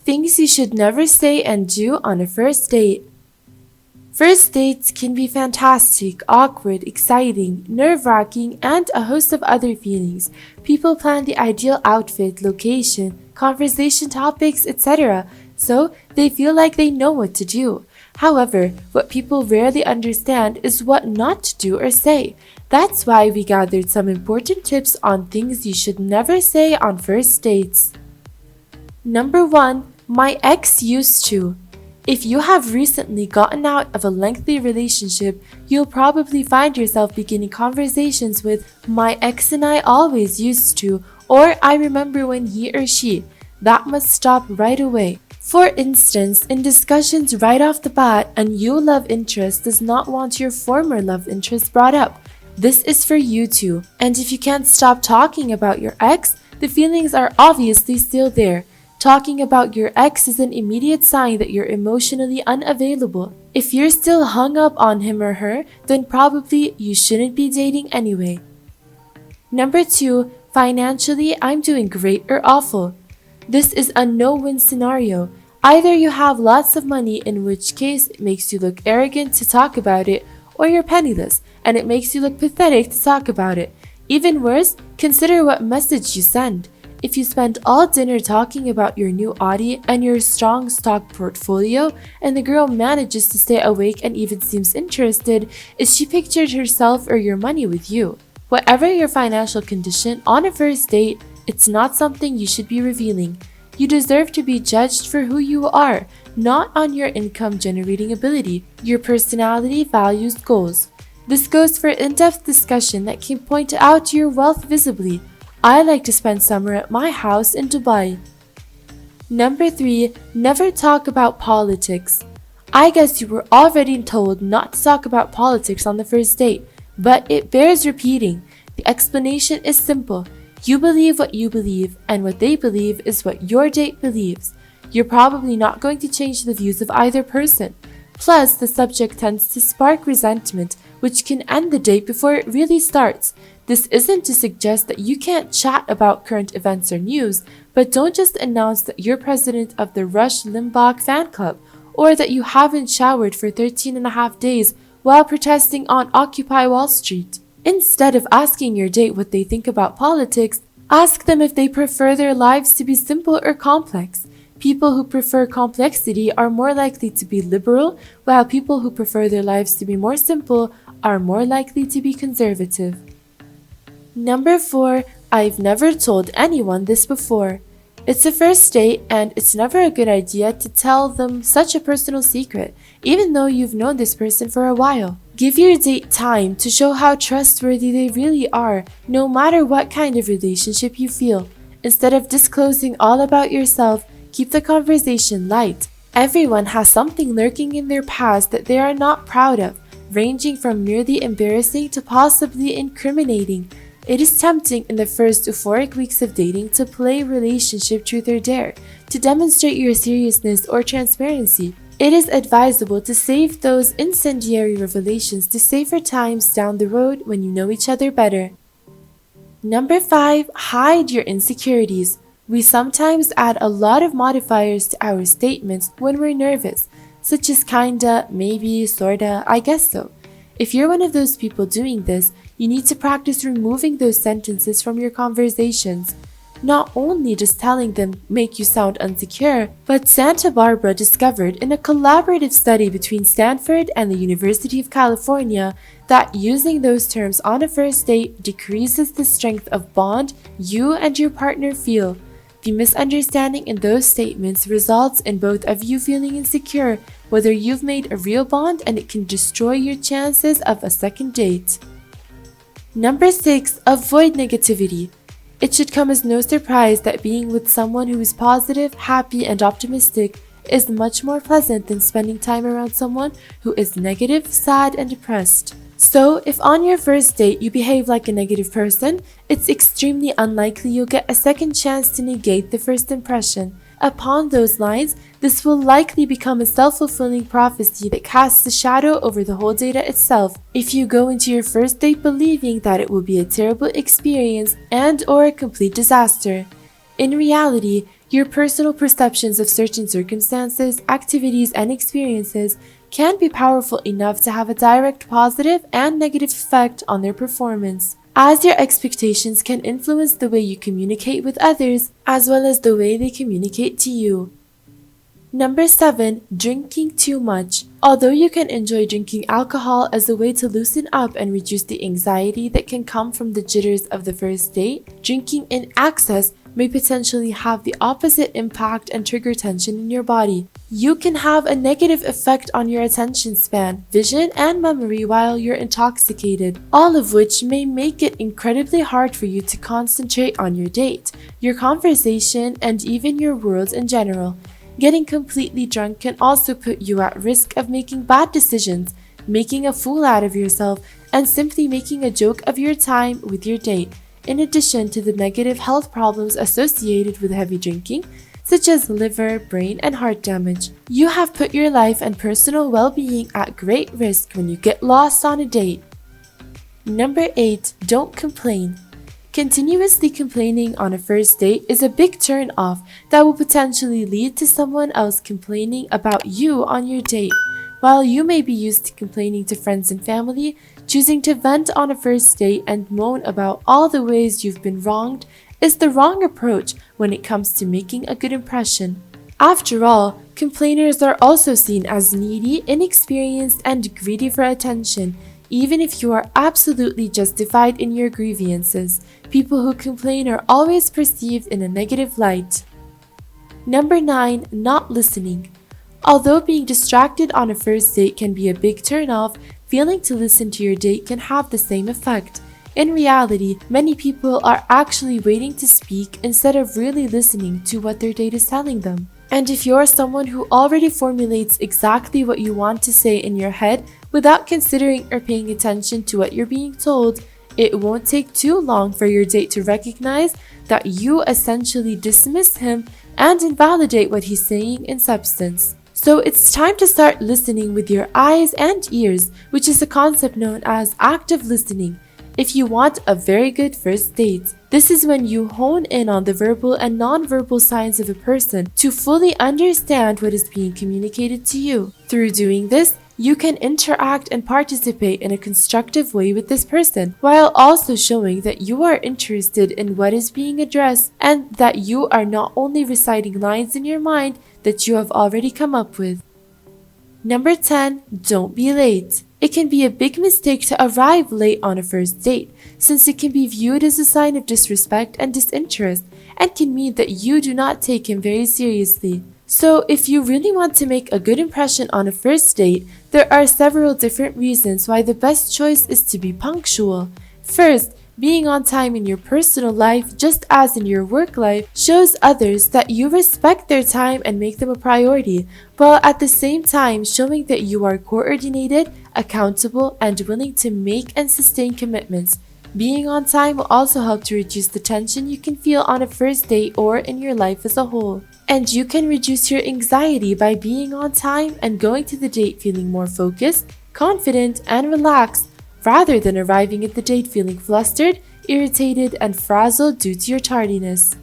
Things you should never say and do on a first date. First dates can be fantastic, awkward, exciting, nerve-wracking, and a host of other feelings. People plan the ideal outfit, location, conversation topics, etc., so they feel like they know what to do. However, what people rarely understand is what not to do or say. That's why we gathered some important tips on things you should never say on first dates. Number 1. My ex used to. If you have recently gotten out of a lengthy relationship, you'll probably find yourself beginning conversations with "my ex and I always used to," or "I remember when he or she." That must stop right away. For instance, in discussions right off the bat, a new love interest does not want your former love interest brought up. This is for you too. And if you can't stop talking about your ex, the feelings are obviously still there. Talking about your ex is an immediate sign that you're emotionally unavailable. If you're still hung up on him or her, then probably you shouldn't be dating anyway. Number 2, financially, I'm doing great or awful. This is a no-win scenario. Either you have lots of money, in which case it makes you look arrogant to talk about it, or you're penniless, and it makes you look pathetic to talk about it. Even worse, consider what message you send. If you spend all dinner talking about your new Audi and your strong stock portfolio, and the girl manages to stay awake and even seems interested, is she pictured herself or your money with you? Whatever your financial condition, on a first date, it's not something you should be revealing. You deserve to be judged for who you are, not on your income generating ability, your personality, values, goals. This goes for in-depth discussion that can point out your wealth visibly. I like to spend summer at my house in Dubai. Number 3, never talk about politics. I guess you were already told not to talk about politics on the first date, but it bears repeating. The explanation is simple. You believe what you believe, and what they believe is what your date believes. You're probably not going to change the views of either person. Plus, the subject tends to spark resentment, which can end the date before it really starts. This isn't to suggest that you can't chat about current events or news, but don't just announce that you're president of the Rush Limbaugh fan club, or that you haven't showered for 13 and a half days while protesting on Occupy Wall Street. Instead of asking your date what they think about politics, ask them if they prefer their lives to be simple or complex. People who prefer complexity are more likely to be liberal, while people who prefer their lives to be more simple are more likely to be conservative. Number 4, I've never told anyone this before. It's a first date, and it's never a good idea to tell them such a personal secret, even though you've known this person for a while. Give your date time to show how trustworthy they really are, no matter what kind of relationship you feel. Instead of disclosing all about yourself, keep the conversation light. Everyone has something lurking in their past that they are not proud of, ranging from merely embarrassing to possibly incriminating. It is tempting in the first euphoric weeks of dating to play relationship truth or dare, to demonstrate your seriousness or transparency. It is advisable to save those incendiary revelations to safer times down the road when you know each other better. Number 5, hide your insecurities. We sometimes add a lot of modifiers to our statements when we're nervous, such as kinda, maybe, sorta, I guess so. If you're one of those people doing this, you need to practice removing those sentences from your conversations. Not only does telling them make you sound insecure, but Santa Barbara discovered in a collaborative study between Stanford and the University of California that using those terms on a first date decreases the strength of bond you and your partner feel. The misunderstanding in those statements results in both of you feeling insecure, whether you've made a real bond, and it can destroy your chances of a second date. Number 6, avoid negativity. It should come as no surprise that being with someone who is positive, happy, and optimistic is much more pleasant than spending time around someone who is negative, sad, and depressed. So, if on your first date you behave like a negative person, it's extremely unlikely you'll get a second chance to negate the first impression. Upon those lines, this will likely become a self-fulfilling prophecy that casts a shadow over the whole date itself. If you go into your first date believing that it will be a terrible experience and or a complete disaster. In reality, Your personal perceptions of certain circumstances, activities, and experiences can be powerful enough to have a direct positive and negative effect on their performance, as your expectations can influence the way you communicate with others, as well as the way they communicate to you. Number 7. Drinking too much. Although you can enjoy drinking alcohol as a way to loosen up and reduce the anxiety that can come from the jitters of the first date, drinking in excess may potentially have the opposite impact and trigger tension in your body. You can have a negative effect on your attention span, vision, and memory while you're intoxicated, all of which may make it incredibly hard for you to concentrate on your date, your conversation, and even your world in general. Getting completely drunk can also put you at risk of making bad decisions, making a fool out of yourself, and simply making a joke of your time with your date, in addition to the negative health problems associated with heavy drinking, such as liver, brain, and heart damage. You have put your life and personal well-being at great risk when you get lost on a date. Number 8. Don't complain. Continuously complaining on a first date is a big turn-off that will potentially lead to someone else complaining about you on your date. While you may be used to complaining to friends and family, choosing to vent on a first date and moan about all the ways you've been wronged is the wrong approach when it comes to making a good impression. After all, complainers are also seen as needy, inexperienced, and greedy for attention, even if you are absolutely justified in your grievances. People who complain are always perceived in a negative light. Number 9. Not listening. Although being distracted on a first date can be a big turn-off, failing to listen to your date can have the same effect. In reality, many people are actually waiting to speak instead of really listening to what their date is telling them. And if you're someone who already formulates exactly what you want to say in your head without considering or paying attention to what you're being told, it won't take too long for your date to recognize that you essentially dismiss him and invalidate what he's saying in substance. So it's time to start listening with your eyes and ears, which is a concept known as active listening. If you want a very good first date, this is when you hone in on the verbal and non-verbal signs of a person to fully understand what is being communicated to you. Through doing this, you can interact and participate in a constructive way with this person, while also showing that you are interested in what is being addressed and that you are not only reciting lines in your mind that you have already come up with. Number 10. Don't be late. It can be a big mistake to arrive late on a first date, since it can be viewed as a sign of disrespect and disinterest, and can mean that you do not take him very seriously. So, if you really want to make a good impression on a first date, there are several different reasons why the best choice is to be punctual. First, being on time in your personal life, just as in your work life, shows others that you respect their time and make them a priority, while at the same time showing that you are coordinated, accountable, and willing to make and sustain commitments. Being on time will also help to reduce the tension you can feel on a first date or in your life as a whole. And you can reduce your anxiety by being on time and going to the date feeling more focused, confident, and relaxed, rather than arriving at the date feeling flustered, irritated, and frazzled due to your tardiness.